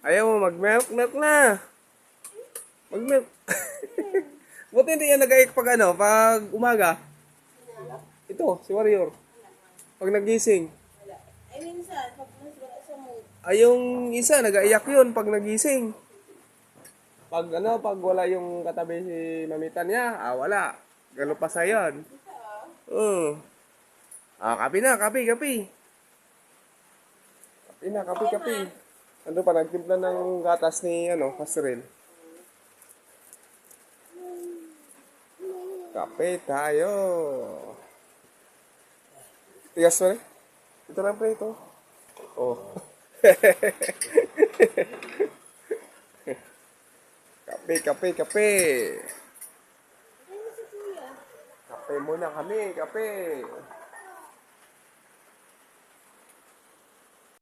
Ayaw mo mag-milk? Milk na. Mag-milk. Buti hindi yan nag-aik pag ano, pag umaga. Ito, si Warrior. Pag nagising. Ay, minsan, pag mas wala sa mood. Ay, yung isa, nag-aiyak yun pag nagising. Pag ano, pag wala yung katabi si mamitan niya, wala. Galo pa sa yan. Kapi na, kapi, kapi. Kapi na, kapi, kapi. Ano pa, nagtimpla ng gatas ni, Pastorel. Kape tayo. Tigas mo rin? Ito lang pre, ito. Oh. Kape, kape, kape. Kape muna kami, kape.